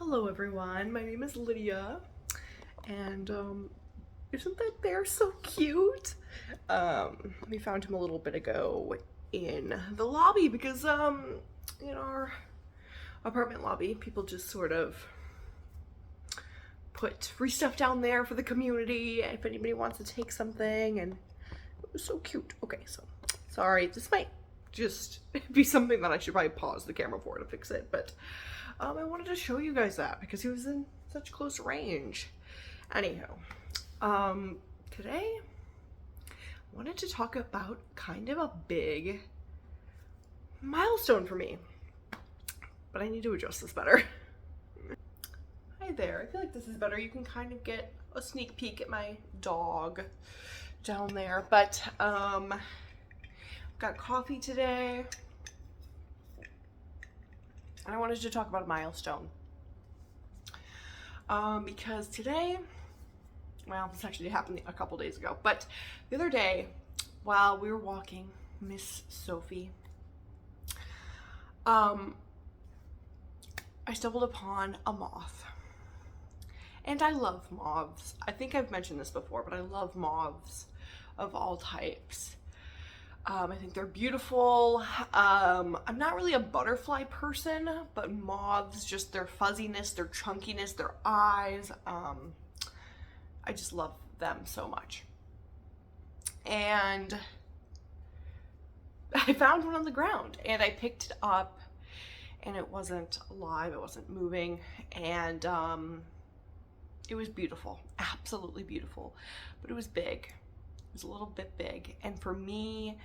Hello everyone, my name is Lydia, and isn't that bear so cute? We found him a little bit ago in the lobby because in our apartment lobby, people just sort of put free stuff down there for the community if anybody wants to take something, and it was so cute. Okay, so sorry, this might just be something that I should probably pause the camera for to fix it, but I wanted to show you guys that because he was in such close range. Anyhow, today I wanted to talk about kind of a big milestone for me, but I need to adjust this better. Hi there, I feel like this is better. You can kind of get a sneak peek at my dog down there, but got coffee today. And I wanted to talk about a milestone. Because today, well, this actually happened a couple days ago, but the other day, while we were walking, Miss Sophie, I stumbled upon a moth. And I love moths. I think I've mentioned this before, but I love moths of all types. I think they're beautiful. I'm not really a butterfly person, but moths, just their fuzziness, their chunkiness, their eyes, I just love them so much. And I found one on the ground and I picked it up and it wasn't alive, it wasn't moving, and it was beautiful, absolutely beautiful, but it was big. It was a little bit big, and for me,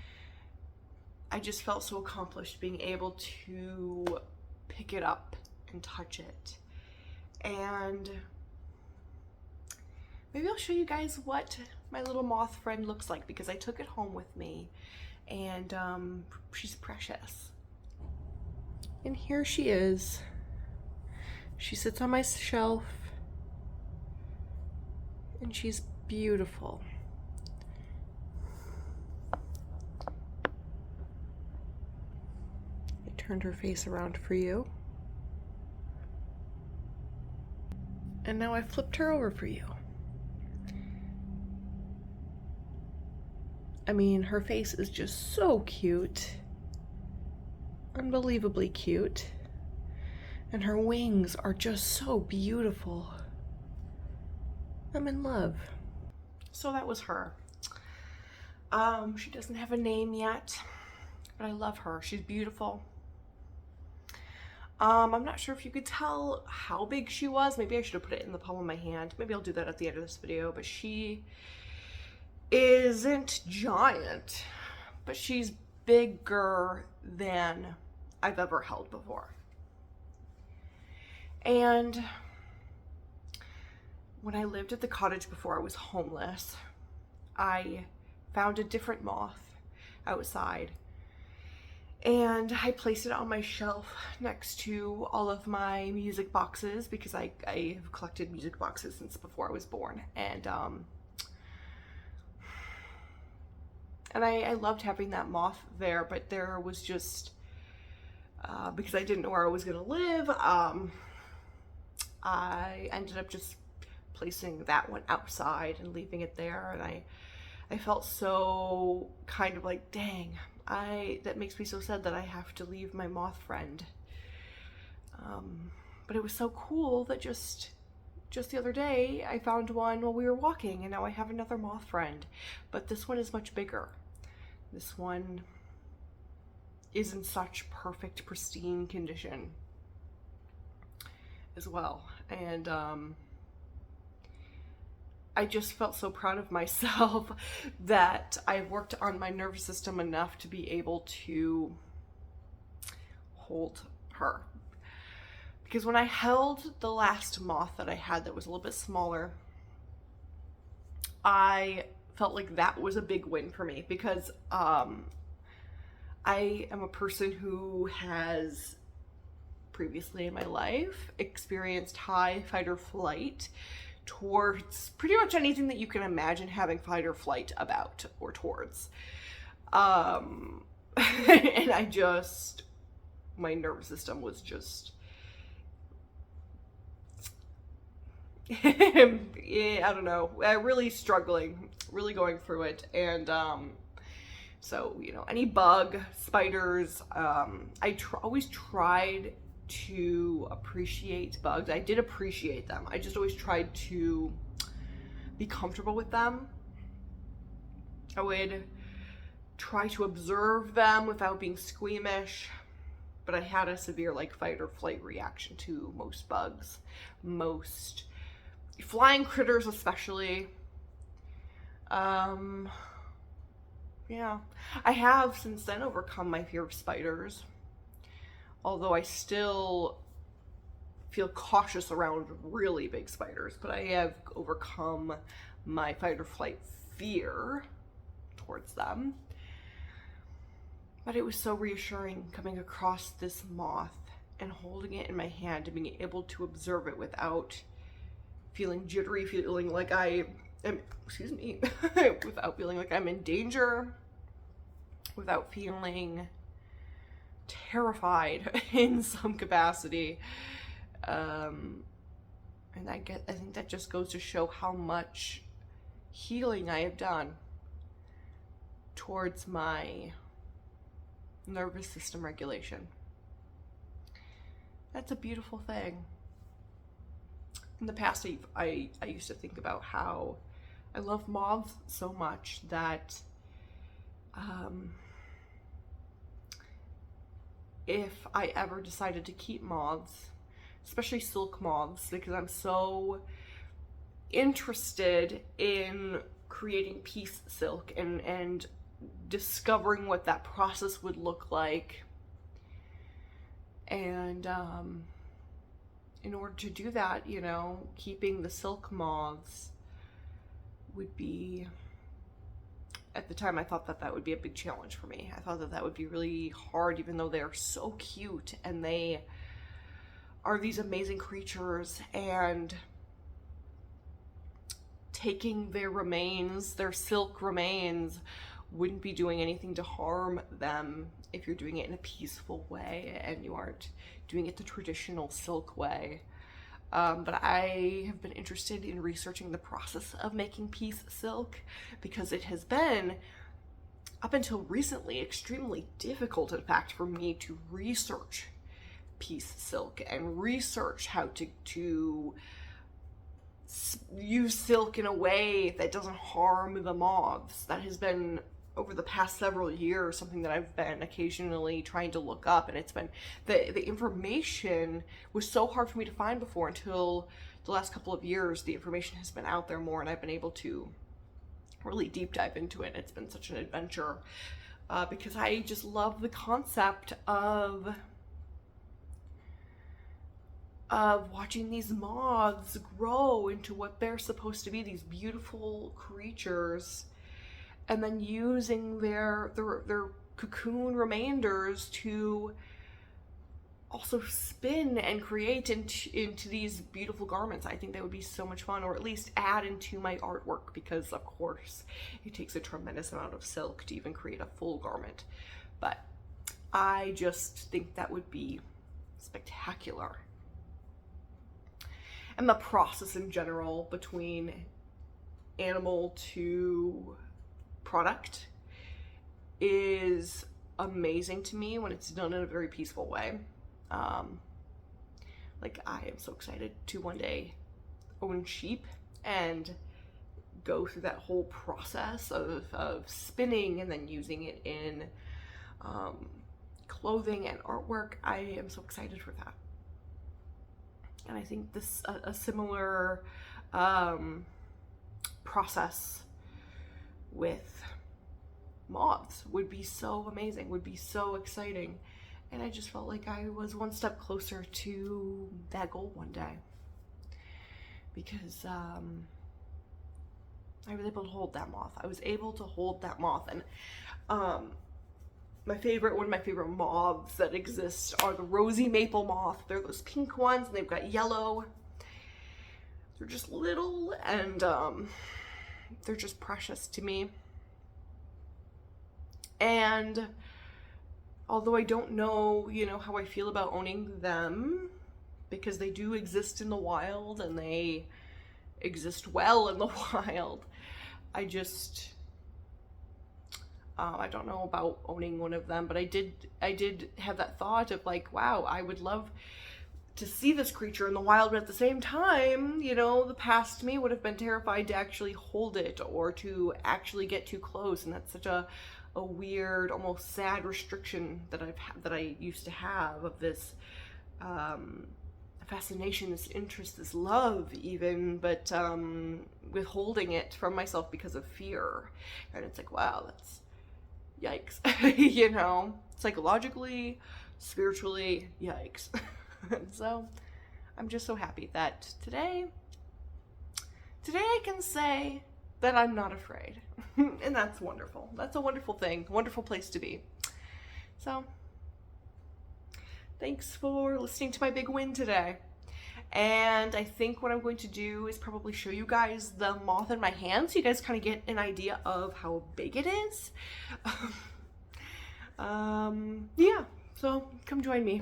I just felt so accomplished being able to pick it up and touch it. And maybe I'll show you guys what my little moth friend looks like, because I took it home with me, and she's precious. And here she is. She sits on my shelf, and she's beautiful. Turned her face around for you. And now I flipped her over for you. I mean, her face is just so cute. Unbelievably cute. And her wings are just so beautiful. I'm in love. So that was her. She doesn't have a name yet, but I love her. She's beautiful. I'm not sure if you could tell how big she was. Maybe I should have put it in the palm of my hand. Maybe I'll do that at the end of this video, but she isn't giant, but she's bigger than I've ever held before. And when I lived at the cottage before I was homeless, I found a different moth outside. And I placed it on my shelf next to all of my music boxes, because I have collected music boxes since before I was born. And I loved having that moth there, but there was just, because I didn't know where I was gonna live, I ended up just placing that one outside and leaving it there. And I felt so kind of like, dang, that makes me so sad that I have to leave my moth friend. But it was so cool that just the other day I found one while we were walking, and now I have another moth friend. But this one is much bigger. This one is in such perfect, pristine condition as well. And I just felt so proud of myself that I worked on my nervous system enough to be able to hold her. Because when I held the last moth that I had that was a little bit smaller, I felt like that was a big win for me, because I am a person who has previously in my life experienced high fight or flight towards pretty much anything that you can imagine having fight or flight about or towards. And my nervous system was just Yeah, I don't know. Really struggling, really going through it. And so, you know, any bug, spiders, always tried to appreciate bugs. I did appreciate them. I just always tried to be comfortable with them. I would try to observe them without being squeamish, but I had a severe like fight or flight reaction to most bugs, most flying critters especially. Yeah, I have since then overcome my fear of spiders, although I still feel cautious around really big spiders, but I have overcome my fight or flight fear towards them. But it was so reassuring coming across this moth and holding it in my hand and being able to observe it without feeling jittery, feeling like I am, excuse me, without feeling like I'm in danger, without feeling terrified in some capacity. And I think that just goes to show how much healing I have done towards my nervous system regulation. That's a beautiful thing. In the past, I used to think about how I love moths so much that if I ever decided to keep moths, especially silk moths, because I'm so interested in creating piece silk and discovering what that process would look like. And in order to do that, you know, keeping the silk moths would be, at the time I thought that would be a big challenge for me. I thought that would be really hard, even though they're so cute and they are these amazing creatures, and taking their remains, their silk remains, wouldn't be doing anything to harm them if you're doing it in a peaceful way and you aren't doing it the traditional silk way. But I have been interested in researching the process of making piece silk because it has been, up until recently, extremely difficult, in fact, for me to research piece silk and research how to use silk in a way that doesn't harm the moths. That has been, over the past several years, something that I've been occasionally trying to look up, and it's been, the information was so hard for me to find before. Until the last couple of years, the information has been out there more, and I've been able to really deep dive into it. It's been such an adventure because I just love the concept of watching these moths grow into what they're supposed to be, these beautiful creatures, and then using their cocoon remainders to also spin and create into these beautiful garments. I think that would be so much fun, or at least add into my artwork, because of course it takes a tremendous amount of silk to even create a full garment. But I just think that would be spectacular. And the process in general between animal to product is amazing to me when it's done in a very peaceful way. Like, I am so excited to one day own sheep and go through that whole process of spinning and then using it in clothing and artwork. I am so excited for that. And I think this a similar process with moths would be so amazing, would be so exciting. And I just felt like I was one step closer to that goal one day, because I was able to hold that moth. I was able to hold that moth. And one of my favorite moths that exist are the rosy maple moth. They're those pink ones, and they've got yellow. They're just little, and they're just precious to me. And although I don't know, how I feel about owning them, because they do exist in the wild and they exist well in the wild. I just, I don't know about owning one of them, but I did have that thought of like, wow, I would love to see this creature in the wild, but at the same time, you know, the past me would have been terrified to actually hold it or to actually get too close, and that's such a weird, almost sad restriction that I used to have of this fascination, this interest, this love even, but withholding it from myself because of fear. And it's like, wow, that's yikes. You know, psychologically, spiritually, yikes. So I'm just so happy that today I can say that I'm not afraid. And that's wonderful. That's a wonderful thing, wonderful place to be. So thanks for listening to my big win today. And I think what I'm going to do is probably show you guys the moth in my hand so you guys kind of get an idea of how big it is. Yeah, so come join me.